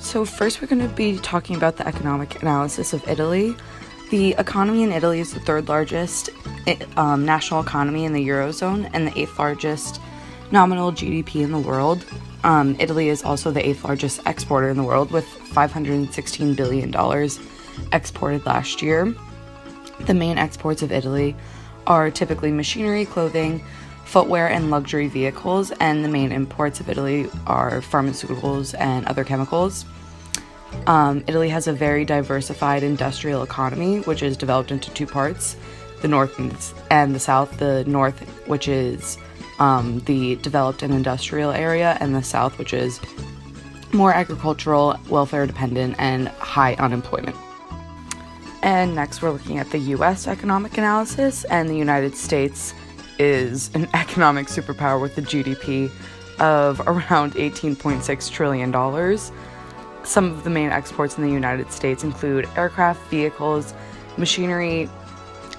So first we're going to be talking about the economic analysis of Italy. The economy in Italy is the third largest national economy in the Eurozone and the 8th largest nominal GDP in the world. Italy is also the 8th largest exporter in the world with $516 billion exported last year. The main exports of Italy are typically machinery, clothing, footwear, and luxury vehicles, and the main imports of Italy are pharmaceuticals and other chemicals. Italy has a very diversified industrial economy, which is developed into two parts, the north and the south. The north, which is the developed and industrial area, and the south, which is more agricultural, welfare dependent, and high unemployment. And next we're looking at the U.S. economic analysis, and the United States is an economic superpower with a GDP of around $18.6 trillion. Some of the main exports in the United States include aircraft, vehicles, machinery,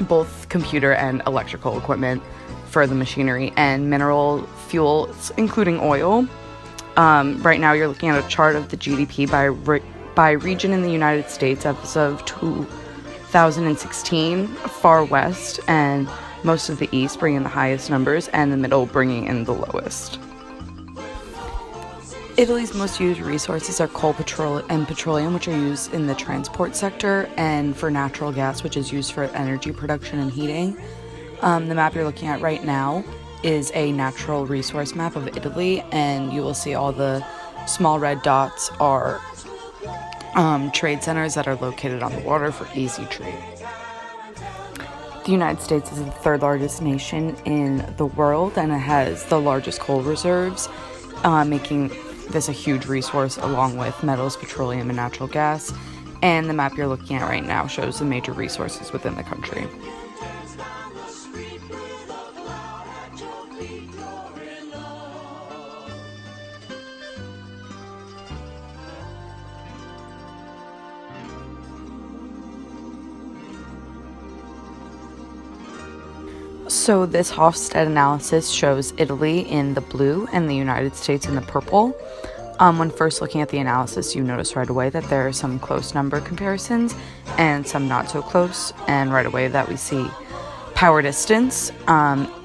both computer and electrical equipment for the machinery, and mineral fuels, including oil. Right now you're looking at a chart of the GDP by region in the United States as of 2016, far west and most of the east bringing the highest numbers, and the middle bringing in the lowest. Italy's most used resources are coal, and petroleum, which are used in the transport sector, and for natural gas, which is used for energy production and heating. The map you're looking at right now is a natural resource map of Italy, and you will see all the small red dots are trade centers that are located on the water for easy trade. The United States is the third largest nation in the world, and it has the largest coal reserves, making this a huge resource along with metals, petroleum, and natural gas. And the map you're looking at right now shows the major resources within the country. So this Hofstede analysis shows Italy in the blue and the United States in the purple. When first looking at the analysis, you notice right away that there are some close number comparisons and some not so close, and right away that we see power distance.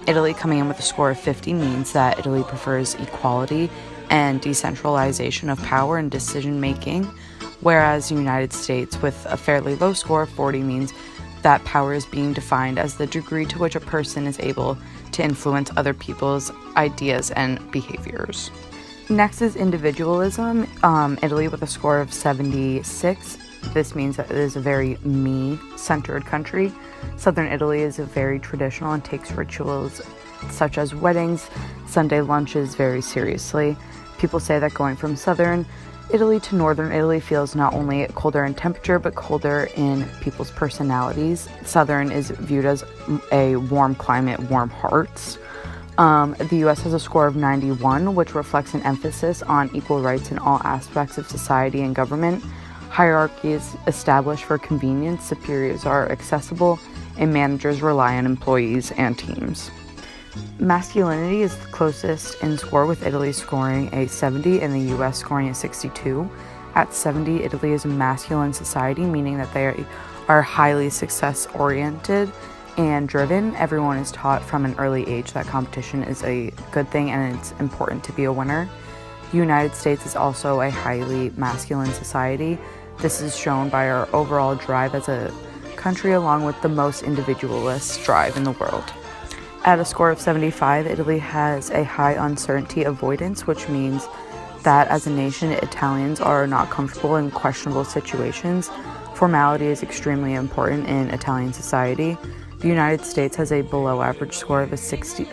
Italy coming in with a score of 50 means that Italy prefers equality and decentralization of power and decision making, whereas the United States with a fairly low score of 40 means that power is being defined as the degree to which a person is able to influence other people's ideas and behaviors. Next is individualism. Italy with a score of 76. This means that it is a very me-centered country. Southern Italy is very traditional and takes rituals such as weddings, Sunday lunches very seriously. People say that going from southern Italy to northern Italy feels not only colder in temperature, but colder in people's personalities. Southern is viewed as a warm climate, warm hearts. The U.S. has a score of 91, which reflects an emphasis on equal rights in all aspects of society and government. Hierarchy is established for convenience, superiors are accessible, and managers rely on employees and teams. Masculinity is the closest in score, with Italy scoring a 70 and the US scoring a 62. At 70, Italy is a masculine society, meaning that they are highly success-oriented and driven. Everyone is taught from an early age that competition is a good thing and it's important to be a winner. The United States is also a highly masculine society. This is shown by our overall drive as a country, along with the most individualist drive in the world. At a score of 75, Italy has a high uncertainty avoidance, which means that as a nation, Italians are not comfortable in questionable situations. Formality is extremely important in Italian society. The United States has a below average score of 46,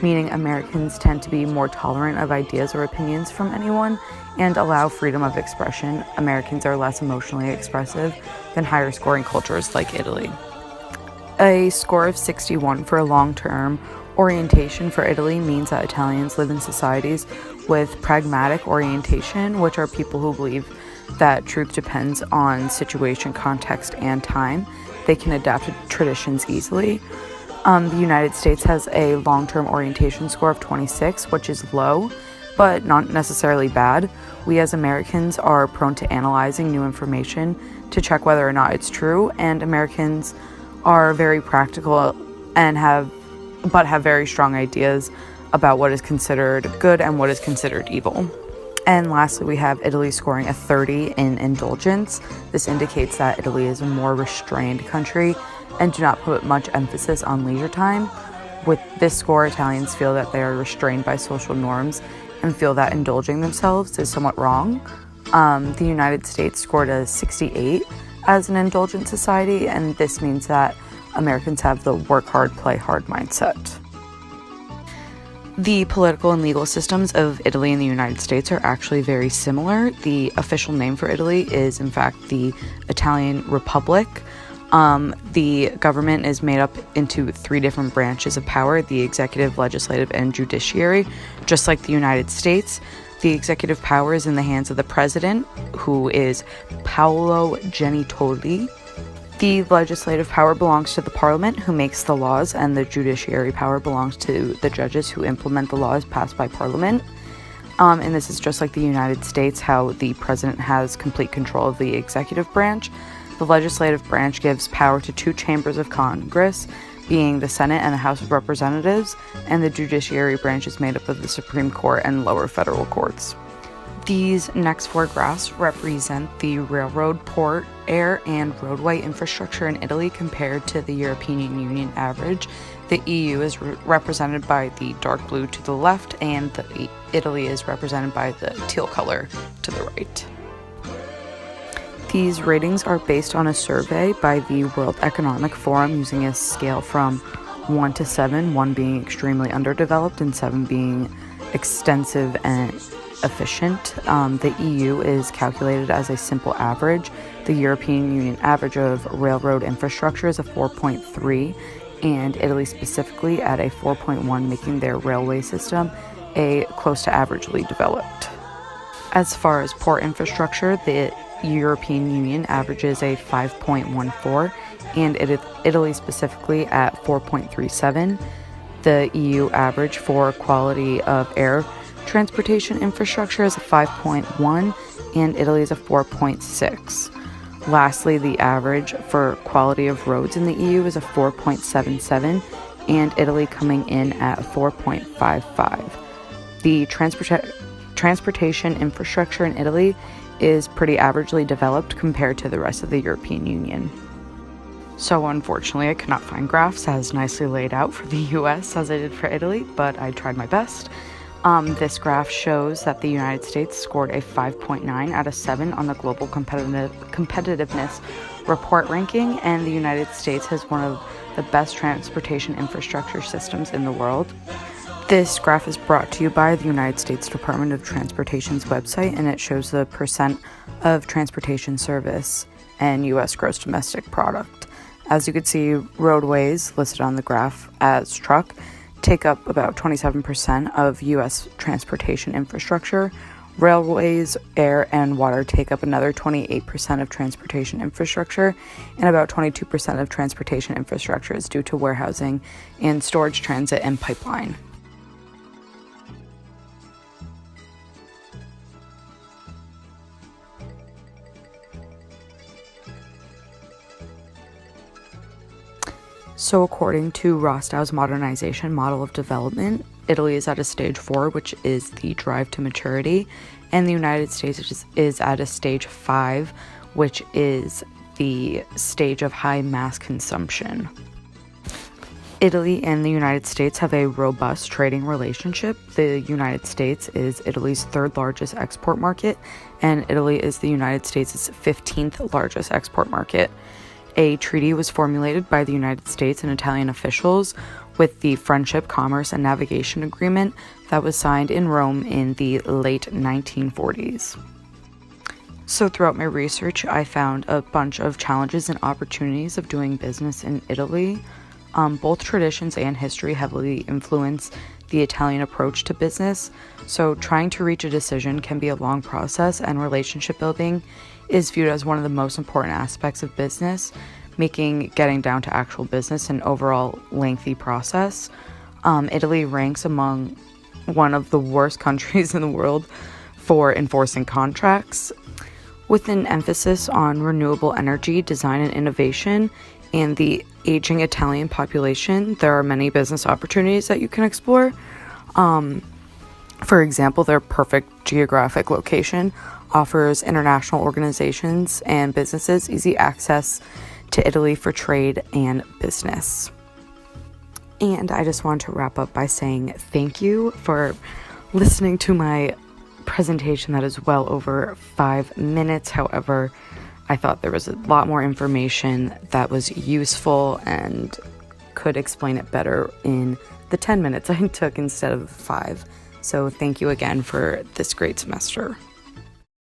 meaning Americans tend to be more tolerant of ideas or opinions from anyone and allow freedom of expression. Americans are less emotionally expressive than higher scoring cultures like Italy. A score of 61 for a long-term orientation for Italy means that Italians live in societies with pragmatic orientation, which are people who believe that truth depends on situation, context, and time. They can adapt to traditions easily. The United States has a long-term orientation score of 26, which is low, but not necessarily bad. We as Americans are prone to analyzing new information to check whether or not it's true, and Americans are very practical and have very strong ideas about what is considered good and what is considered evil. And lastly, we have Italy scoring a 30 in indulgence. This indicates that Italy is a more restrained country and do not put much emphasis on leisure time. With this score, Italians feel that they are restrained by social norms and feel that indulging themselves is somewhat wrong. The United States scored a 68 as an indulgent society, and this means that Americans have the work hard, play hard mindset. The political and legal systems of Italy and the United States are actually very similar. The official name for Italy is, in fact, the Italian Republic. The government is made up into 3 different branches of power: the executive, legislative, and judiciary. Just like the United States, the executive power is in the hands of the president, who is Paolo Gentiloni. The legislative power belongs to the parliament, who makes the laws, and the judiciary power belongs to the judges, who implement the laws passed by parliament. And this is just like the United States, how the president has complete control of the executive branch. The legislative branch gives power to 2 chambers of Congress, being the Senate and the House of Representatives, and the judiciary branch is made up of the Supreme Court and lower federal courts. These next 4 graphs represent the railroad, port, air, and roadway infrastructure in Italy compared to the European Union average. The EU is represented by the dark blue to the left, and Italy is represented by the teal color to the right. These ratings are based on a survey by the World Economic Forum using a scale from 1 to 7, 1 being extremely underdeveloped and 7 being extensive and efficient. The EU is calculated as a simple average. The European Union average of railroad infrastructure is a 4.3, and Italy specifically at a 4.1, making their railway system a close to averagely developed. As far as port infrastructure, the European Union averages a 5.14, and Italy specifically at 4.37. The EU average for quality of air transportation infrastructure is a 5.1, and Italy is a 4.6. Lastly, the average for quality of roads in the EU is a 4.77, and Italy coming in at 4.55. The transportation infrastructure in Italy is pretty averagely developed compared to the rest of the European Union. So unfortunately, I could not find graphs as nicely laid out for the US as I did for Italy, but I tried my best. This graph shows that the United States scored a 5.9 out of 7 on the Global Competitiveness Report ranking, and the United States has one of the best transportation infrastructure systems in the world. This graph is brought to you by the United States Department of Transportation's website, and it shows the percent of transportation service and U.S. gross domestic product. As you can see, roadways listed on the graph as truck take up about 27% of U.S. transportation infrastructure. Railways, air, and water take up another 28% of transportation infrastructure, and about 22% of transportation infrastructure is due to warehousing and storage, transit, and pipeline. So according to Rostow's modernization model of development, Italy is at a stage 4, which is the drive to maturity, and the United States is at a stage 5, which is the stage of high mass consumption. Italy and the United States have a robust trading relationship. The United States is Italy's 3rd largest export market, and Italy is the United States' 15th largest export market. A treaty was formulated by the United States and Italian officials with the Friendship, Commerce, and Navigation Agreement that was signed in Rome in the late 1940s. So throughout my research, I found a bunch of challenges and opportunities of doing business in Italy. Both traditions and history heavily influence the Italian approach to business, so trying to reach a decision can be a long process, and relationship building is viewed as one of the most important aspects of business, making getting down to actual business an overall lengthy process. Italy ranks among one of the worst countries in the world for enforcing contracts. With an emphasis on renewable energy, design, and innovation, and the aging Italian population, there are many business opportunities that you can explore. For example, their perfect geographic location offers international organizations and businesses easy access to Italy for trade and business. And I just want to wrap up by saying thank you for listening to my presentation that is well over 5 minutes. However, I thought there was a lot more information that was useful and could explain it better in the 10 minutes I took instead of 5. So thank you again for this great semester.